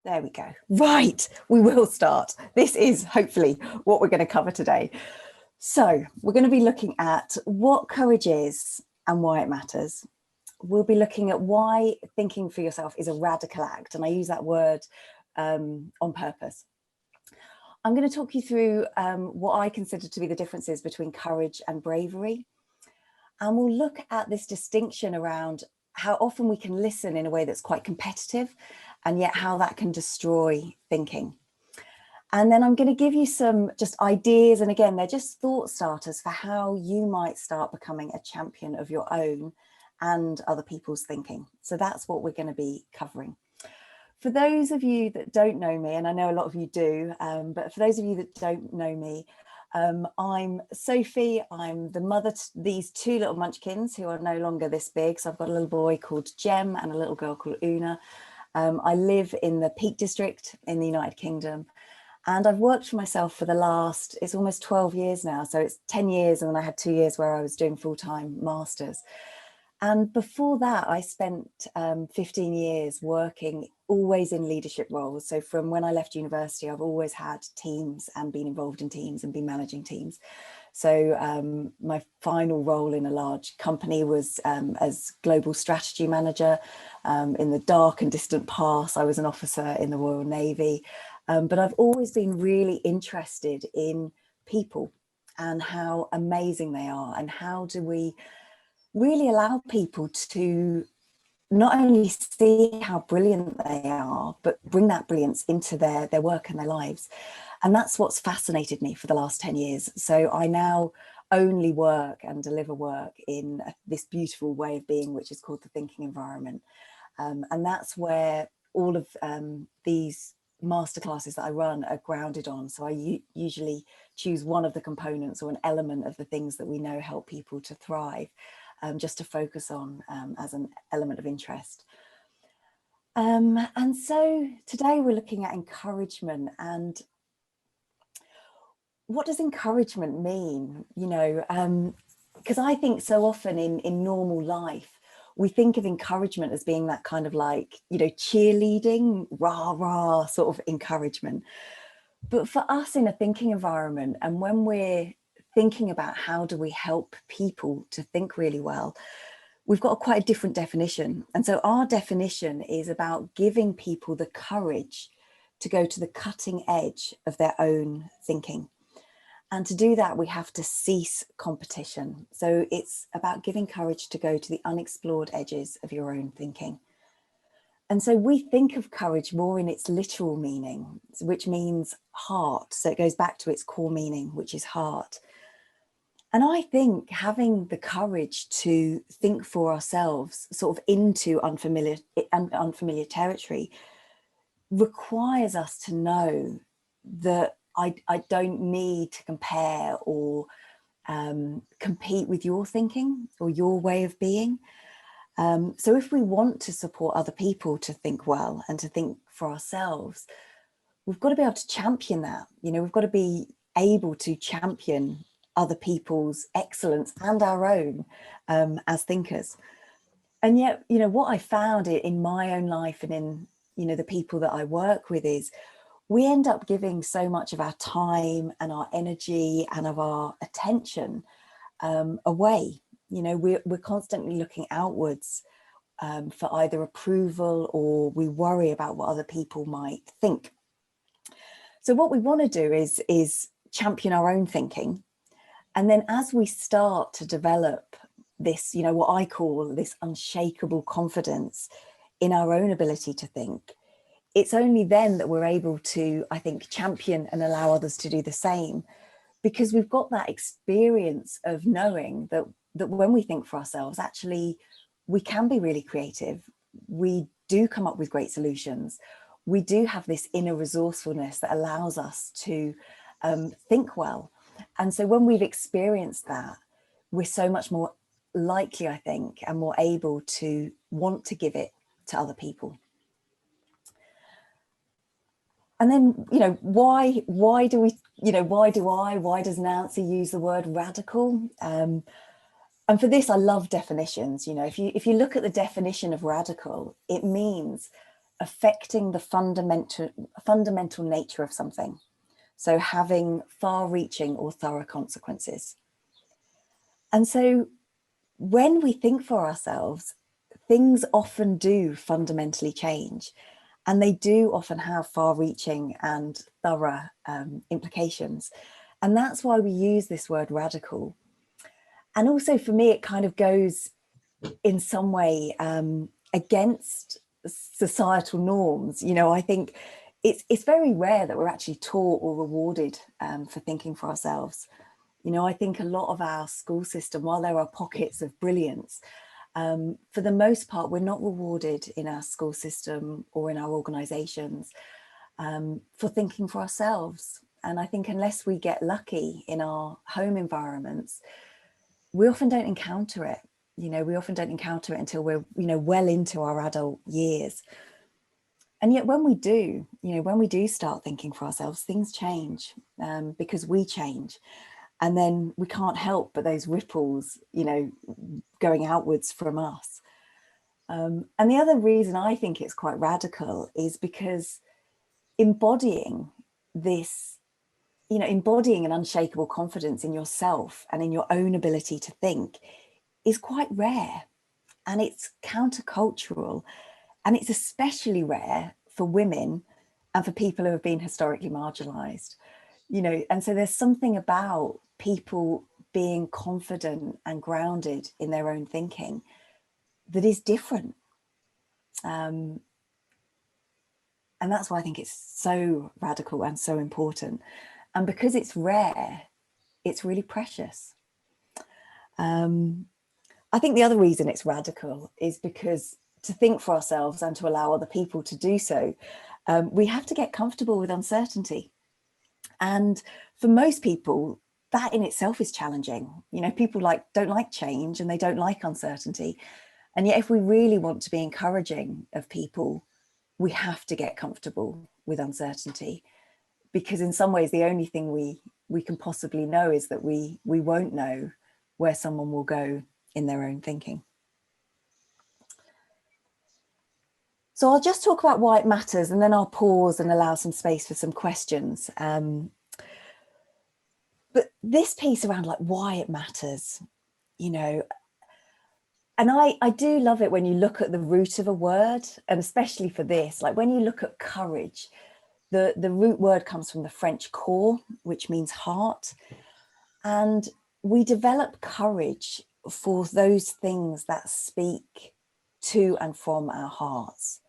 There we go. Right, we will start. This is hopefully what we're going to cover today. So we're going to be looking at what courage is and why it matters. We'll be looking at why thinking for yourself is a radical act, and I use that word on purpose. I'm going to talk you through what I consider to be the differences between courage and bravery. And we'll look at this distinction around how often we can listen in a way that's quite competitive, and yet how that can destroy thinking. And then I'm going to give you some just ideas, and again, they're just thought starters for how you might start becoming a champion of your own and other people's thinking. So that's what we're going to be covering. For those of you that don't know me, and I know a lot of you do, but for those of you that don't know me, I'm Sophie. I'm the mother to these two little munchkins who are no longer this big. So I've got a little boy called Jem and a little girl called Una. I live in the Peak District in the United Kingdom, and I've worked for myself for the last, it's almost 12 years now. So it's 10 years, and then I had 2 years where I was doing full-time masters. And before that, I spent 15 years working always in leadership roles. So from when I left university, I've always had teams and been involved in teams and been managing teams. So my final role in a large company was as global strategy manager. In the dark and distant past, I was an officer in the Royal Navy. But I've always been really interested in people and how amazing they are, and how do we really allow people to not only see how brilliant they are, but bring that brilliance into their work and their lives. And that's what's fascinated me for the last 10 years. So I now only work and deliver work in this beautiful way of being, which is called the thinking environment. And that's where all of these masterclasses that I run are grounded on. So I usually choose one of the components or an element of the things that we know help people to thrive, just to focus on as an element of interest. And so today we're looking at encouragement. And what does encouragement mean? You know, because I think so often in normal life, we think of encouragement as being that kind of like, you know, cheerleading, rah, rah sort of encouragement. But for us in a thinking environment, and when we're thinking about how do we help people to think really well, we've got quite a different definition. And so our definition is about giving people the courage to go to the cutting edge of their own thinking. And to do that, we have to cease competition. So it's about giving courage to go to the unexplored edges of your own thinking. And so we think of courage more in its literal meaning, which means heart. So it goes back to its core meaning, which is heart. And I think having the courage to think for ourselves, sort of into unfamiliar territory, requires us to know that I don't need to compare or compete with your thinking or your way of being. So if we want to support other people to think well and to think for ourselves, we've got to be able to champion that. You know, we've got to be able to champion other people's excellence and our own as thinkers. And yet, you know, what I found in my own life and in, you know, the people that I work with is we end up giving so much of our time and our energy and of our attention away. You know, we're constantly looking outwards for either approval, or we worry about what other people might think. So what we want to do is champion our own thinking. And then as we start to develop this, you know, what I call this unshakable confidence in our own ability to think, it's only then that we're able to, I think, champion and allow others to do the same, because we've got that experience of knowing that when we think for ourselves, actually, we can be really creative. We do come up with great solutions. We do have this inner resourcefulness that allows us to think well. And so when we've experienced that, we're so much more likely, I think, and more able to want to give it to other people. And then, you know, why does Nancy use the word radical? And for this, I love definitions. You know, if you look at the definition of radical, it means affecting the fundamental nature of something. So having far-reaching or thorough consequences. And so when we think for ourselves, things often do fundamentally change, and they do often have far-reaching and thorough implications. And that's why we use this word radical. And also for me, it kind of goes in some way against societal norms. You know, I think it's very rare that we're actually taught or rewarded for thinking for ourselves. You know, I think a lot of our school system, while there are pockets of brilliance, for the most part, we're not rewarded in our school system or in our organisations for thinking for ourselves. And I think unless we get lucky in our home environments, we often don't encounter it. You know, we often don't encounter it until we're, you know, well into our adult years. And yet when we do, you know, when we do start thinking for ourselves, things change because we change. And then we can't help but those ripples, you know, going outwards from us. And the other reason I think it's quite radical is because embodying this, you know, embodying an unshakable confidence in yourself and in your own ability to think is quite rare, and it's countercultural, and it's especially rare for women and for people who have been historically marginalized, you know. And so there's something about people being confident and grounded in their own thinking that is different. And that's why I think it's so radical and so important. And because it's rare, it's really precious. I think the other reason it's radical is because to think for ourselves and to allow other people to do so, we have to get comfortable with uncertainty. And for most people, that in itself is challenging. You know, people don't like change and they don't like uncertainty. And yet if we really want to be encouraging of people, we have to get comfortable with uncertainty, because in some ways the only thing we can possibly know is that we won't know where someone will go in their own thinking. So I'll just talk about why it matters, and then I'll pause and allow some space for some questions. But this piece around like why it matters, you know, and I do love it when you look at the root of a word, and especially for this, like when you look at courage, the root word comes from the French corps, which means heart. And we develop courage for those things that speak to and from our hearts.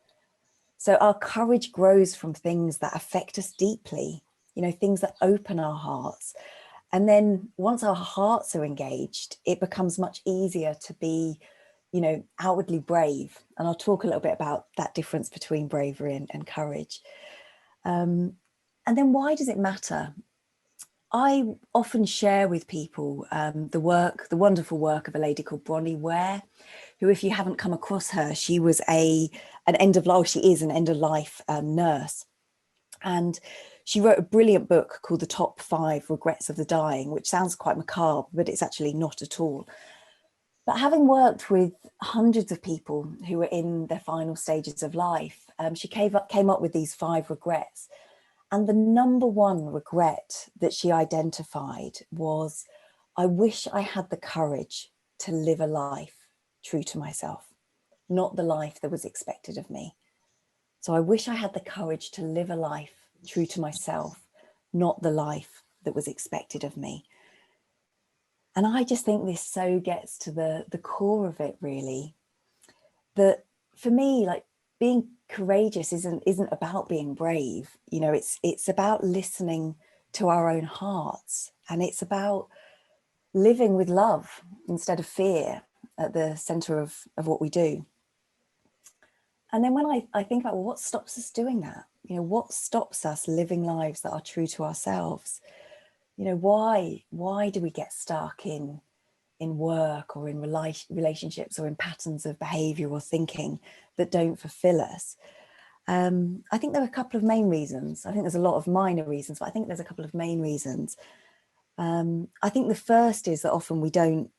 So our courage grows from things that affect us deeply, you know, things that open our hearts. And then once our hearts are engaged, it becomes much easier to be, you know, outwardly brave. And I'll talk a little bit about that difference between bravery and courage. And then why does it matter? I often share with people the wonderful work of a lady called Bronnie Ware, who, if you haven't come across her, she was she is an end of life nurse. And she wrote a brilliant book called The Top 5 Regrets of the Dying, which sounds quite macabre, but it's actually not at all. But having worked with hundreds of people who were in their final stages of life, she came up with these 5 regrets. And the number one regret that she identified was, I wish I had the courage to live a life true to myself, not the life that was expected of me. So I wish I had the courage to live a life true to myself, not the life that was expected of me. And I just think this so gets to the core of it, really, that for me, like, being courageous isn't about being brave. You know, it's about listening to our own hearts, and it's about living with love instead of fear at the center of what we do. And then when I think about, well, what stops us doing that? You know, what stops us living lives that are true to ourselves? You know, why do we get stuck in work or in relationships or in patterns of behavior or thinking that don't fulfill us? I think there are a couple of main reasons. I think there's a lot of minor reasons, but I think there's a couple of main reasons. I think the first is that often we don't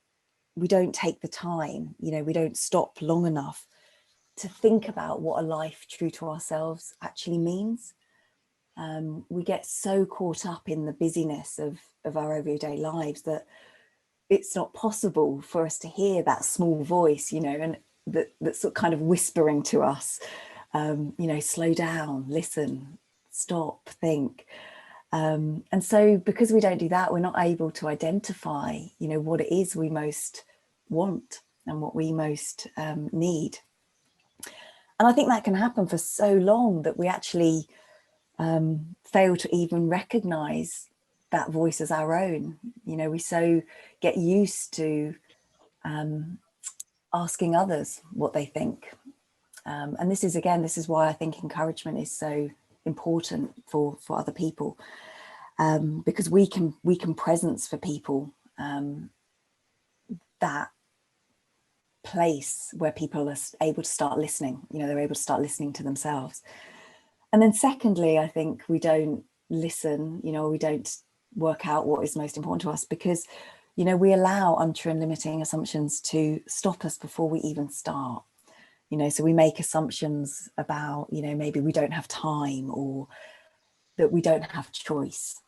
take the time, you know, we don't stop long enough to think about what a life true to ourselves actually means. We get so caught up in the busyness of our everyday lives that it's not possible for us to hear that small voice, you know, and that's sort of kind of whispering to us, you know, slow down, listen, stop, think. And so because we don't do that, we're not able to identify, you know, what it is we most want and what we most need. And I think that can happen for so long that we actually fail to even recognize that voice as our own. You know, we so get used to asking others what they think. And this is why I think encouragement is so important for other people, because we can presence for people that place where people are able to start listening. You know, they're able to start listening to themselves. And then secondly, I think we don't listen, you know, we don't work out what is most important to us because, you know, we allow untrue and limiting assumptions to stop us before we even start. You know, so we make assumptions about, you know, maybe we don't have time or that we don't have choice,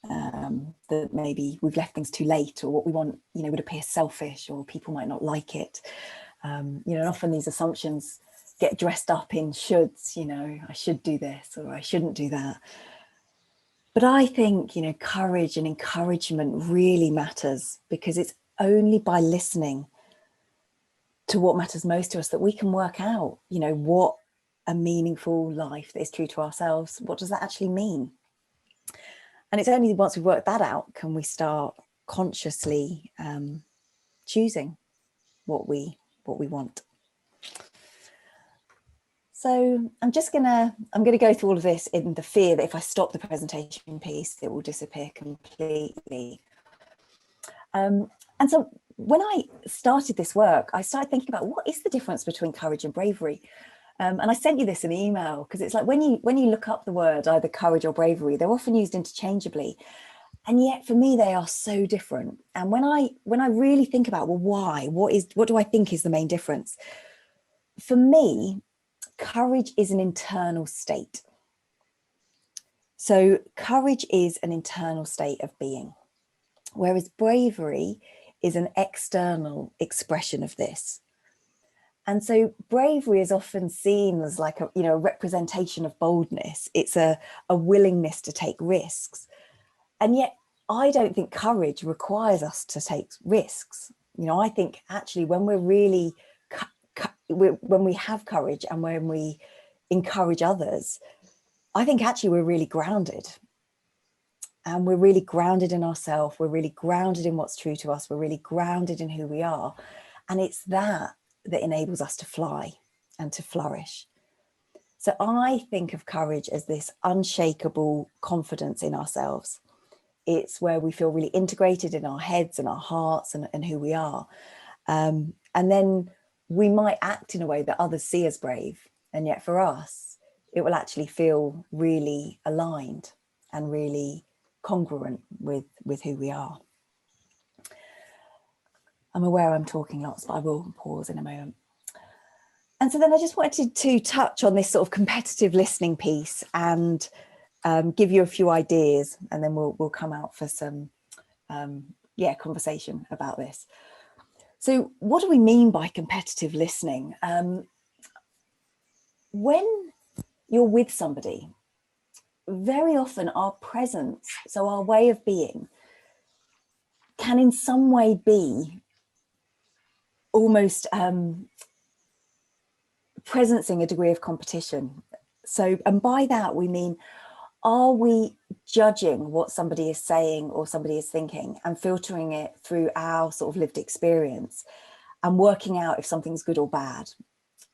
that maybe we've left things too late, or what we want, you know, would appear selfish, or people might not like it. You know, and often these assumptions get dressed up in shoulds, you know, I should do this or I shouldn't do that. But I think, you know, courage and encouragement really matters, because it's only by listening to what matters most to us that we can work out, you know, what a meaningful life that is true to ourselves, what does that actually mean? And it's only once we've worked that out can we start consciously choosing what we want. So I'm going to go through all of this in the fear that if I stop the presentation piece, it will disappear completely. And so when I started this work, I started thinking about what is the difference between courage and bravery. And I sent you this in the email, because it's like when you look up the word either courage or bravery, they're often used interchangeably. And yet for me, they are so different. And when I really think about, well, why? What do I think is the main difference? For me, courage is an internal state. So courage is an internal state of being, whereas bravery is an external expression of this. And so bravery is often seen as like a, you know, a representation of boldness. It's a willingness to take risks. And yet I don't think courage requires us to take risks. You know, I think actually when we're really, when we have courage and when we encourage others, I think actually we're really grounded. And we're really grounded in ourselves. We're really grounded in what's true to us. We're really grounded in who we are. And it's that enables us to fly and to flourish. So I think of courage as this unshakable confidence in ourselves. It's where we feel really integrated in our heads and our hearts and who we are. And then we might act in a way that others see as brave. And yet for us, it will actually feel really aligned and really congruent with who we are. I'm aware I'm talking lots, but I will pause in a moment. And so then I just wanted to touch on this sort of competitive listening piece and give you a few ideas, and then we'll come out for some conversation about this. So what do we mean by competitive listening? When you're with somebody, very often our presence, so our way of being, can in some way be almost presencing a degree of competition. So, and by that we mean, are we judging what somebody is saying or somebody is thinking and filtering it through our sort of lived experience and working out if something's good or bad?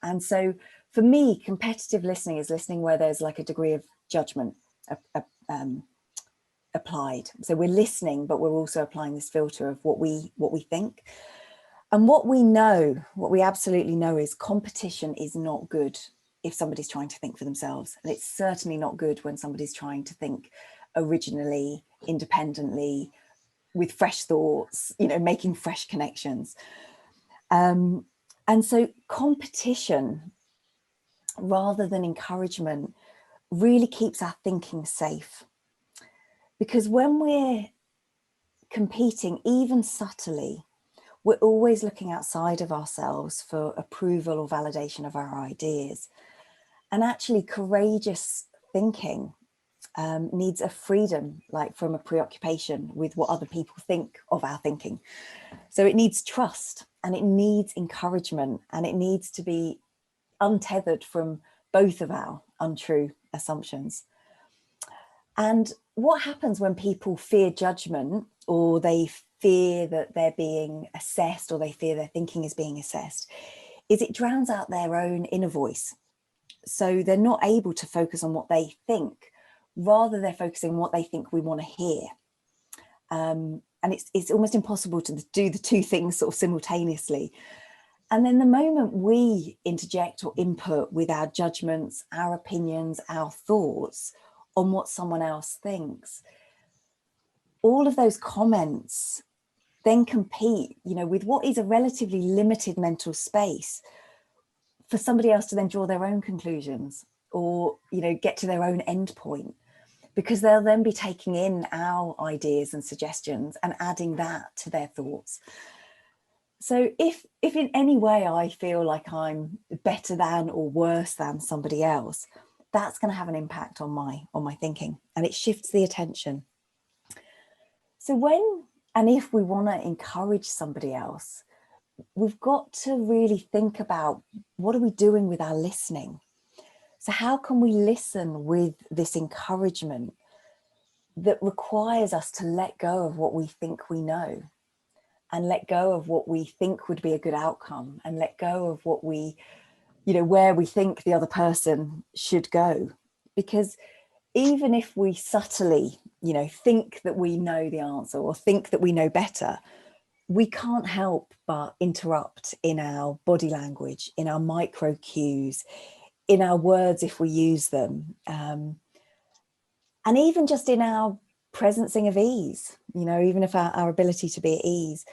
And so for me, competitive listening is listening where there's like a degree of judgment applied. So we're listening, but we're also applying this filter of what we think. And what we absolutely know is competition is not good if somebody's trying to think for themselves. And it's certainly not good when somebody's trying to think originally, independently, with fresh thoughts, you know, making fresh connections. And so competition rather than encouragement really keeps our thinking safe. Because when we're competing, even subtly, we're always looking outside of ourselves for approval or validation of our ideas. And actually, courageous thinking needs a freedom, like from a preoccupation with what other people think of our thinking. So it needs trust, and it needs encouragement, and it needs to be untethered from both of our untrue assumptions. And what happens when people fear judgment, or they fear that they're being assessed, or they fear their thinking is being assessed, is it drowns out their own inner voice. So they're not able to focus on what they think, rather they're focusing on what they think we want to hear. And it's almost impossible to do the two things sort of simultaneously. And then the moment we interject or input with our judgments, our opinions, our thoughts on what someone else thinks, all of those comments then compete, with what is a relatively limited mental space for somebody else to then draw their own conclusions or, get to their own end point, because they'll then be taking in our ideas and suggestions and adding that to their thoughts. So if in any way I feel like I'm better than or worse than somebody else, that's going to have an impact on my thinking, and it shifts the attention. So when and if we want to encourage somebody else, we've got to really think about, what are we doing with our listening? So how can we listen with this encouragement that requires us to let go of what we think we know, and let go of what we think would be a good outcome, and let go of what we, where we think the other person should go? Because even if we subtly, think that we know the answer or think that we know better, we can't help but interrupt in our body language, in our micro cues, in our words if we use them, and even just in our presencing of ease, even if our ability to be at ease.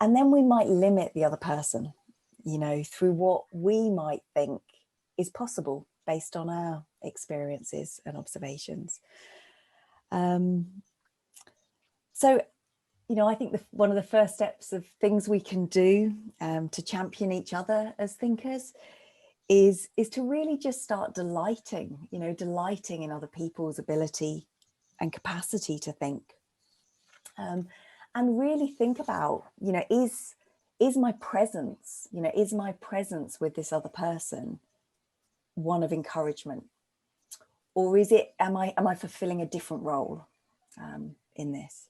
And then we might limit the other person, through what we might think is possible based on our experiences and observations. So, I think one of the first steps of things we can do to champion each other as thinkers is to really just start delighting in other people's ability and capacity to think, and really think about, is my presence, with this other person one of encouragement, or is it, am I fulfilling a different role in this?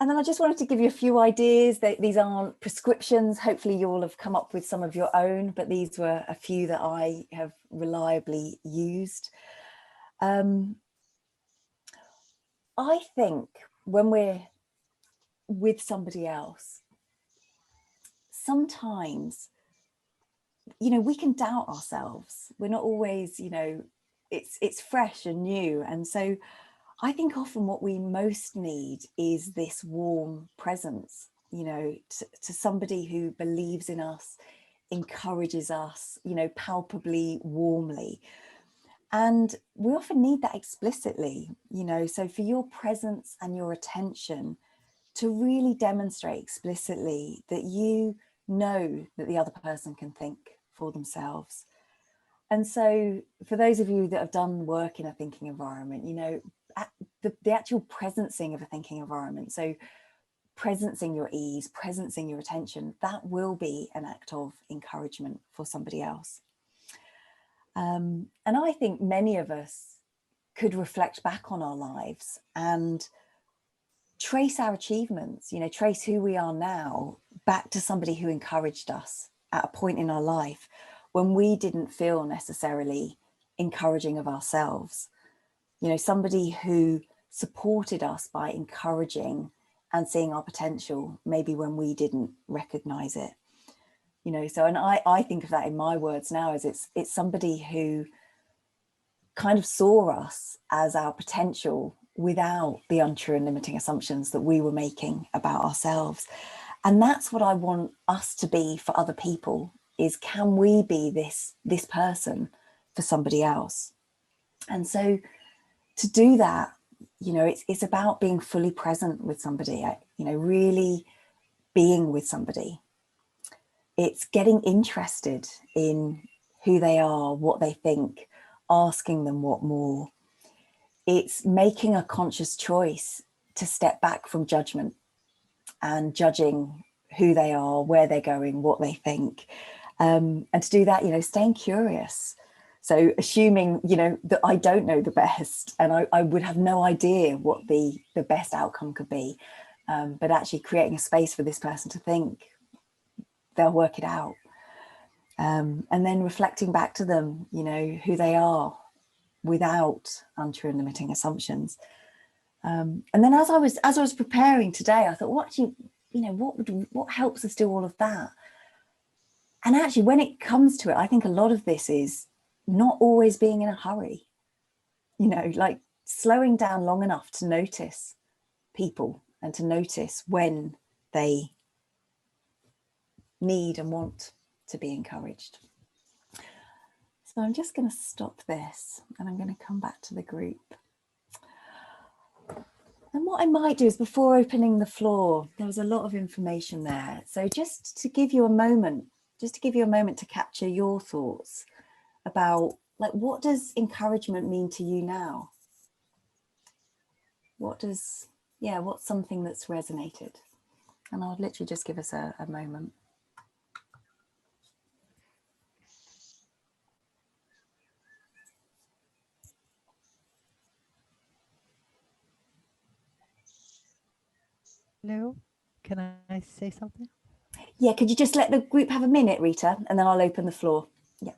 And then I just wanted to give you a few ideas. These aren't prescriptions. Hopefully you'll have come up with some of your own, but these were a few that I have reliably used. I think when we're with somebody else, sometimes, we can doubt ourselves. We're not always, it's fresh and new. And so I think often what we most need is this warm presence, to somebody who believes in us, encourages us, palpably, warmly. And we often need that explicitly, so for your presence and your attention to really demonstrate explicitly that you know that the other person can think for themselves. And so for those of you that have done work in a thinking environment, the actual presencing of a thinking environment, so presencing your ease, presencing your attention, that will be an act of encouragement for somebody else. And I think many of us could reflect back on our lives and trace our achievements, trace who we are now back to somebody who encouraged us at a point in our life when we didn't feel necessarily encouraging of ourselves. Somebody who supported us by encouraging and seeing our potential, maybe when we didn't recognize it. So, and I think of that in my words now as it's somebody who kind of saw us as our potential without the untrue and limiting assumptions that we were making about ourselves. And that's what I want us to be for other people. is, can we be this person for somebody else? And so to do that, you know, it's about being fully present with somebody, you know, really being with somebody. It's getting interested in who they are, what they think, asking them what more. It's making a conscious choice to step back from judgment and judging who they are, where they're going, what they think. And to do that, you know, staying curious. So assuming, you know, that I don't know the best and I would have no idea what the best outcome could be. But actually creating a space for this person to think, they'll work it out. And then reflecting back to them, you know, who they are without untrue and limiting assumptions. And then as I was preparing today, I thought, what actually, you know, what helps us do all of that? And actually, when it comes to it, I think a lot of this is not always being in a hurry, you know, like slowing down long enough to notice people and to notice when they need and want to be encouraged. So I'm just going to stop this and I'm going to come back to the group. And what I might do is, before opening the floor, there was a lot of information there. So just to give you a moment, to capture your thoughts about, like, what does encouragement mean to you now? What's something that's resonated? And I'll literally just give us a moment. Hello, can I say something? Yeah, could you just let the group have a minute, Rita, and then I'll open the floor. Yeah.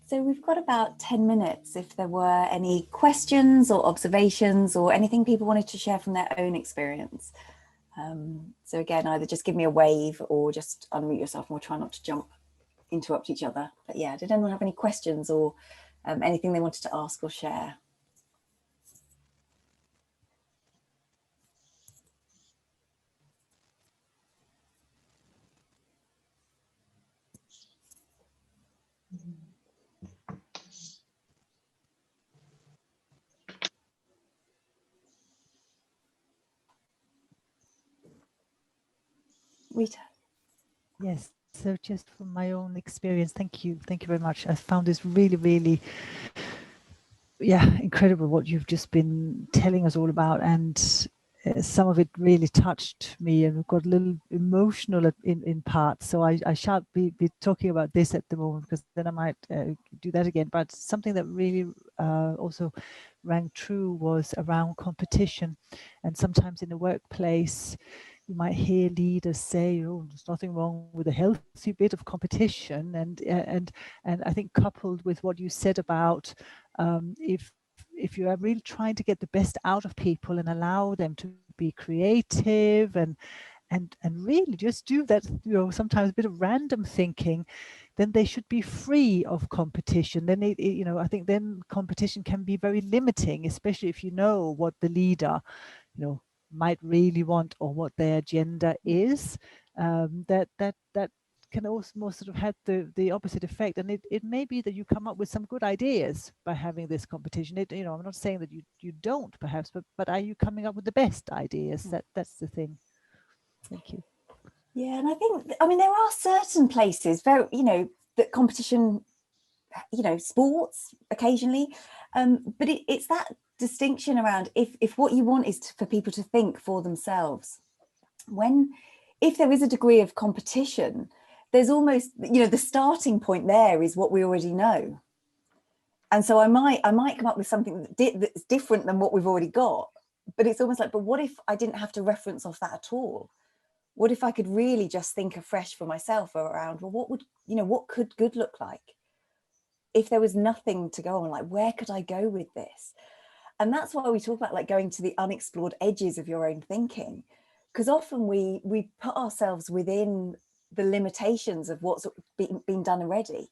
So we've got about 10 minutes if there were any questions or observations or anything people wanted to share from their own experience. So again, either just give me a wave or just unmute yourself, and we'll try not to interrupt each other. But yeah, did anyone have any questions or anything they wanted to ask or share? Rita? Yes, so just from my own experience, thank you very much. I found this really, really, incredible what you've just been telling us all about, and some of it really touched me and got a little emotional in parts. So I shan't be talking about this at the moment, because then I might do that again. But something that really also rang true was around competition, and sometimes in the workplace you might hear leaders say, "Oh, there's nothing wrong with a healthy bit of competition," and I think coupled with what you said about if you are really trying to get the best out of people and allow them to be creative and really just do that, you know, sometimes a bit of random thinking, then they should be free of competition. Then you know, I think then competition can be very limiting, especially if you know what the leader, you know, might really want or what their agenda is. That can also more sort of have the opposite effect, and it may be that you come up with some good ideas by having this competition. You know, I'm not saying that you don't perhaps, but are you coming up with the best ideas? That's the thing. Thank you. Yeah, and I think, I mean, there are certain places very, that competition, sports occasionally, but it's that distinction around if what you want is for people to think for themselves. If there is a degree of competition, there's almost, the starting point there is what we already know. And so I might come up with something that's different than what we've already got, but it's almost like, but what if I didn't have to reference off that at all? What if I could really just think afresh for myself around, well, what could good look like? If there was nothing to go on, like, where could I go with this? And that's why we talk about like going to the unexplored edges of your own thinking, because often we put ourselves within the limitations of what's been done already.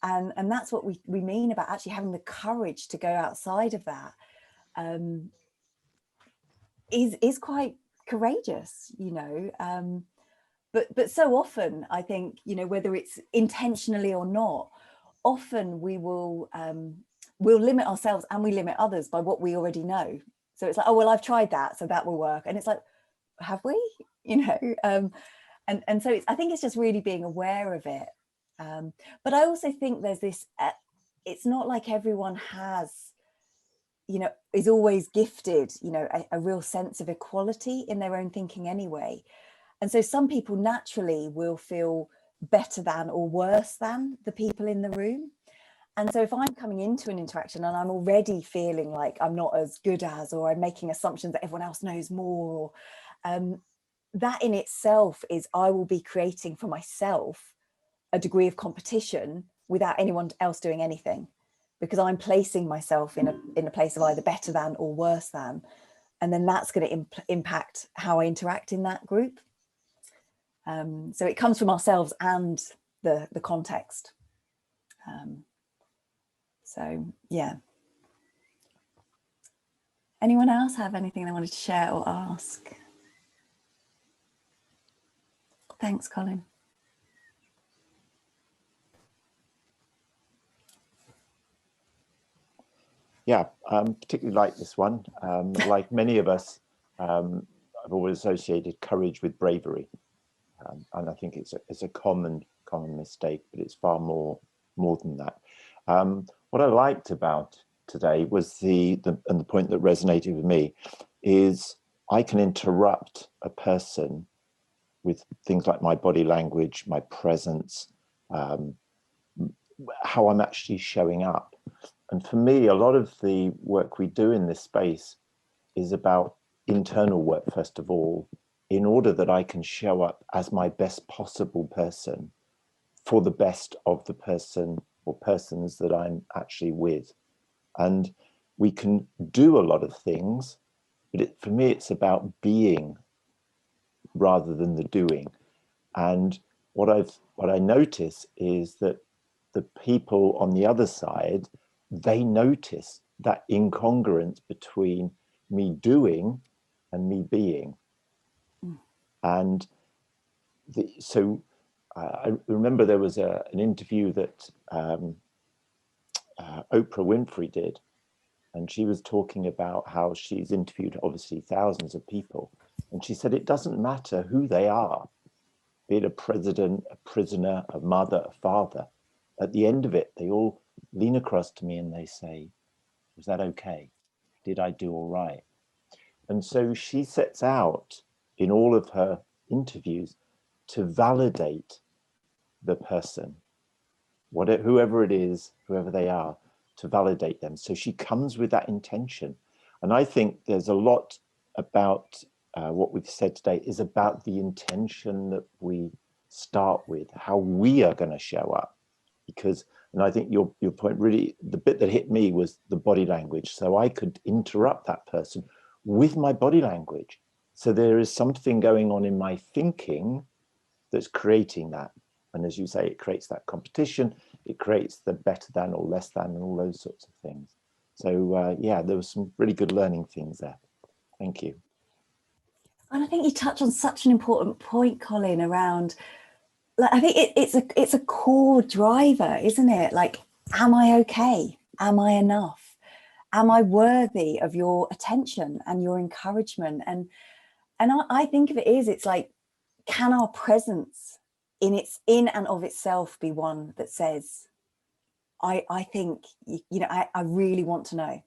And that's what we mean about actually having the courage to go outside of that, is quite courageous, but so often I think, whether it's intentionally or not, often we'll limit ourselves and we limit others by what we already know. So it's like, oh well, I've tried that, so that will work. And it's like, have we? And so I think it's just really being aware of it. But I also think there's this, it's not like everyone has, is always gifted, a real sense of equality in their own thinking anyway. And so some people naturally will feel better than or worse than the people in the room. And so if I'm coming into an interaction and I'm already feeling like I'm not as good as, or I'm making assumptions that everyone else knows more, that in itself is, I will be creating for myself a degree of competition without anyone else doing anything, because I'm placing myself in a place of either better than or worse than. And then that's going to impact how I interact in that group. So it comes from ourselves and the context. So yeah. Anyone else have anything they wanted to share or ask? Thanks, Colin. Yeah, particularly like this one. Like many of us, I've always associated courage with bravery, and I think it's a common mistake, but it's far more than that. What I liked about today was and the point that resonated with me is I can interrupt a person with things like my body language, my presence, how I'm actually showing up. And for me, a lot of the work we do in this space is about internal work, first of all, in order that I can show up as my best possible person for the best of the person or persons that I'm actually with. And we can do a lot of things, but for me, it's about being rather than the doing. And what I notice is that the people on the other side, they notice that incongruence between me doing and me being. And so I remember there was an interview that Oprah Winfrey did, and she was talking about how she's interviewed obviously thousands of people, and she said it doesn't matter who they are, be it a president, a prisoner, a mother, a father. At the end of it, they all lean across to me and they say, was that okay? Did I do all right? And so she sets out in all of her interviews to validate the person, whoever it is, whoever they are, to validate them. So she comes with that intention. And I think there's a lot about what we've said today is about the intention that we start with, how we are going to show up. Because, and I think your point really, the bit that hit me was the body language. So I could interrupt that person with my body language. So there is something going on in my thinking that's creating that. And as you say, it creates that competition, it creates the better than or less than and all those sorts of things. So yeah, there was some really good learning things there. Thank you. And I think you touch on such an important point, Colin, around, like, I think it's a core driver, isn't it? Like, am I okay? Am I enough? Am I worthy of your attention and your encouragement? And I think of it is, it's like, can our presence in and of itself be one that says, I think, you know, I really want to know.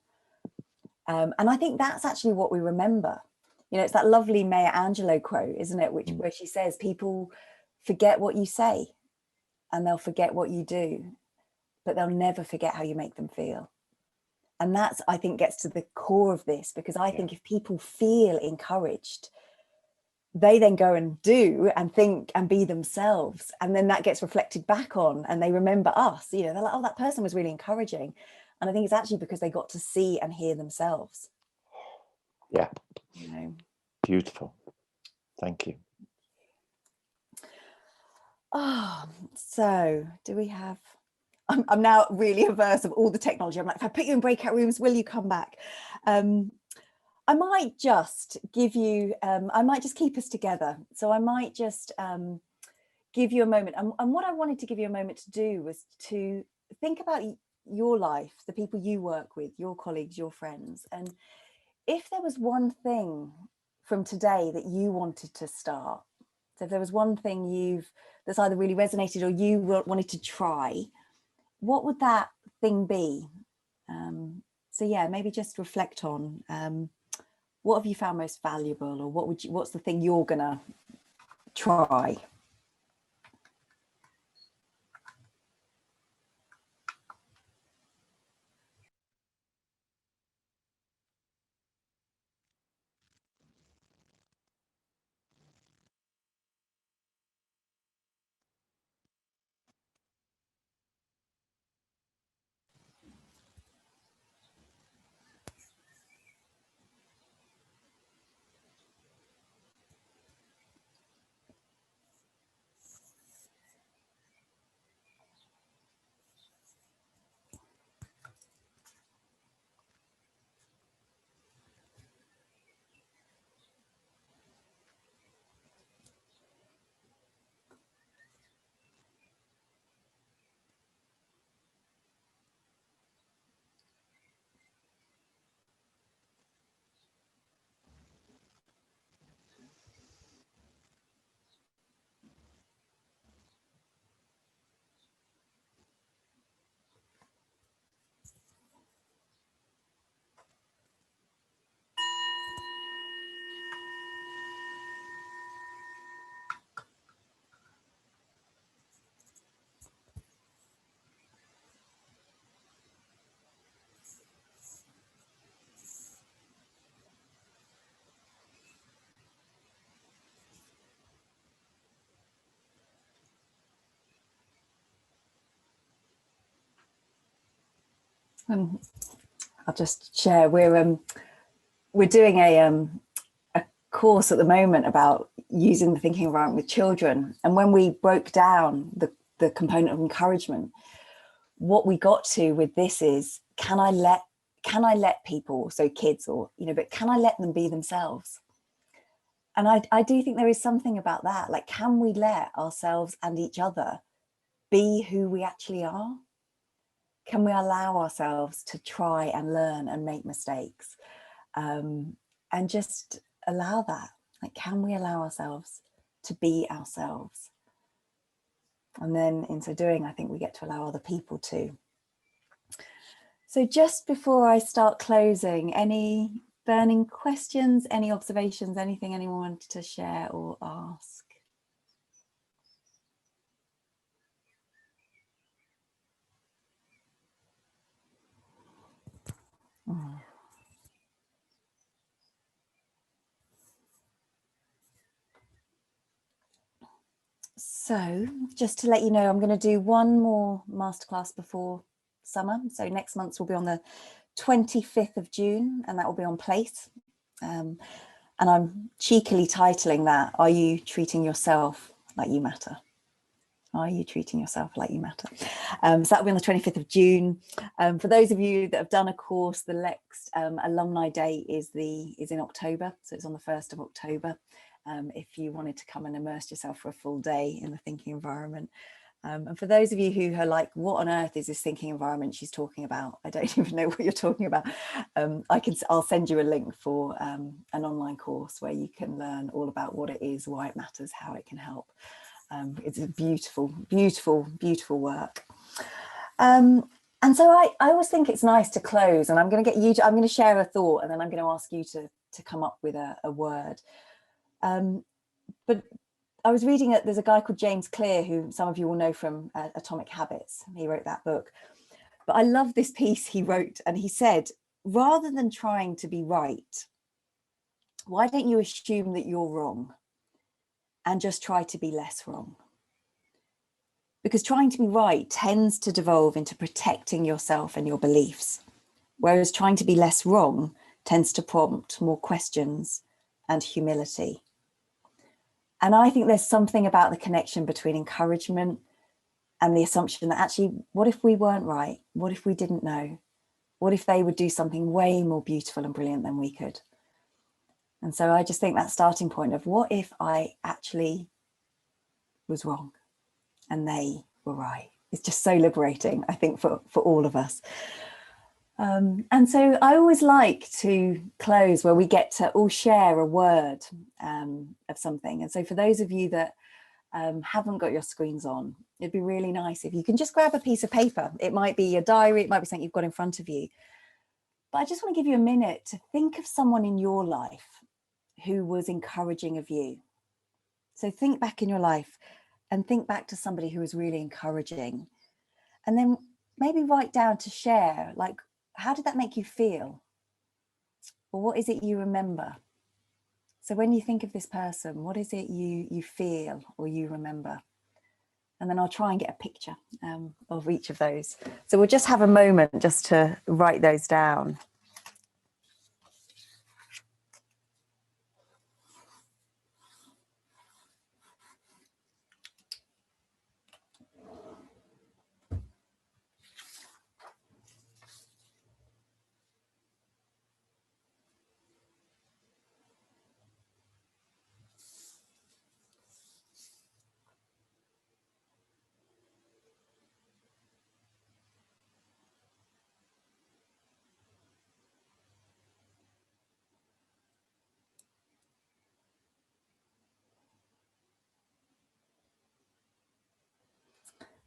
And I think that's actually what we remember. You know, it's that lovely Maya Angelou quote, isn't it? Where she says, people forget what you say and they'll forget what you do, but they'll never forget how you make them feel. And that's, I think, gets to the core of this, because I think if people feel encouraged, they then go and do and think and be themselves. And then that gets reflected back on and they remember us, you know, they're like, oh, that person was really encouraging. And I think it's actually because they got to see and hear themselves. Yeah. You know. Beautiful. Thank you. Oh, so do we have, I'm now really averse of all the technology. I'm like, if I put you in breakout rooms, will you come back? I might just give you, I might just keep us together. So I might just give you a moment. And what I wanted to give you a moment to do was to think about your life, the people you work with, your colleagues, your friends. And if there was one thing from today that you wanted to start, so if there was one thing that's either really resonated or you wanted to try, what would that thing be? So yeah, maybe just reflect on what have you found most valuable, or what's the thing you're gonna try? I'll just share. We're doing a course at the moment about using the thinking environment with children, and when we broke down the component of encouragement, what we got to with this is, can I let people, so kids, or you know, but can I let them be themselves? And I do think there is something about that, like, can we let ourselves and each other be who we actually are? Can we allow ourselves to try and learn and make mistakes, and just allow that? Like, can we allow ourselves to be ourselves? And then in so doing, I think we get to allow other people to. So just before I start closing, any burning questions, any observations, anything anyone wanted to share or ask? So just to let you know, I'm going to do one more masterclass before summer. So next month will be on the 25th of June, and that will be on place. And I'm cheekily titling that, Are You Treating Yourself Like You Matter? Are you treating yourself like you matter? So that'll be on the 25th of June. For those of you that have done a course, the next alumni day is in October. So it's on the 1st of October. If you wanted to come and immerse yourself for a full day in the thinking environment. And for those of you who are like, what on earth is this thinking environment she's talking about? I don't even know what you're talking about. I'll send you a link for an online course where you can learn all about what it is, why it matters, how it can help. It's a beautiful, beautiful, beautiful work. And so I always think it's nice to close, and I'm going to get you to, I'm going to share a thought, and then I'm going to ask you to come up with a word. But I was reading that there's a guy called James Clear, who some of you will know from Atomic Habits. He wrote that book. But I love this piece he wrote, and he said, rather than trying to be right, why don't you assume that you're wrong and just try to be less wrong? Because trying to be right tends to devolve into protecting yourself and your beliefs, whereas trying to be less wrong tends to prompt more questions and humility. And I think there's something about the connection between encouragement and the assumption that actually, what if we weren't right? What if we didn't know? What if they would do something way more beautiful and brilliant than we could? And so I just think that starting point of what if I actually was wrong and they were right? It's just so liberating, I think, for all of us. And so I always like to close where we get to all share a word of something. And so for those of you that haven't got your screens on, it'd be really nice if you can just grab a piece of paper. It might be a diary, it might be something you've got in front of you. But I just want to give you a minute to think of someone in your life who was encouraging of you. So think back in your life and think back to somebody who was really encouraging. And then maybe write down to share, like, how did that make you feel? Or what is it you remember? So when you think of this person, what is it you feel or you remember? And then I'll try and get a picture of each of those. So we'll just have a moment just to write those down.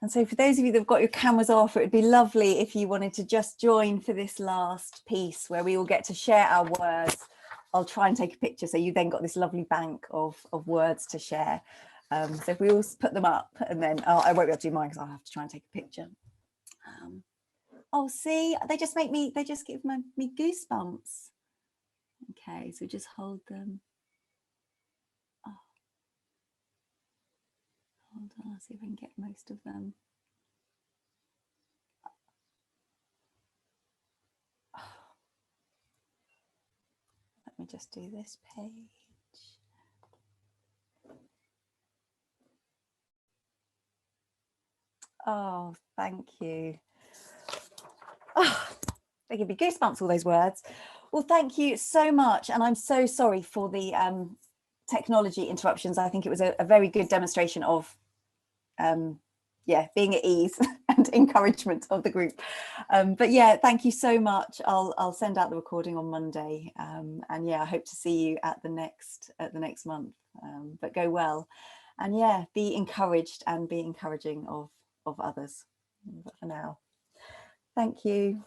And so for those of you that have got your cameras off, it would be lovely if you wanted to just join for this last piece where we all get to share our words. I'll try and take a picture so you then got this lovely bank of words to share. So if we all put them up, and then I won't be able to do mine because I'll have to try and take a picture. Oh, see, they just give me goosebumps. Okay, so just hold them. Oh. Hold on, I'll see if I can get most of them. Oh. Let me just do this page. Oh, thank you. Oh, they give me goosebumps, all those words. Well, thank you so much. And I'm so sorry for the technology interruptions. I think it was a very good demonstration of being at ease and encouragement of the group. But yeah, thank you so much. I'll send out the recording on Monday. And yeah, I hope to see you at the next month. But go well. And yeah, be encouraged and be encouraging of others. But for now, thank you.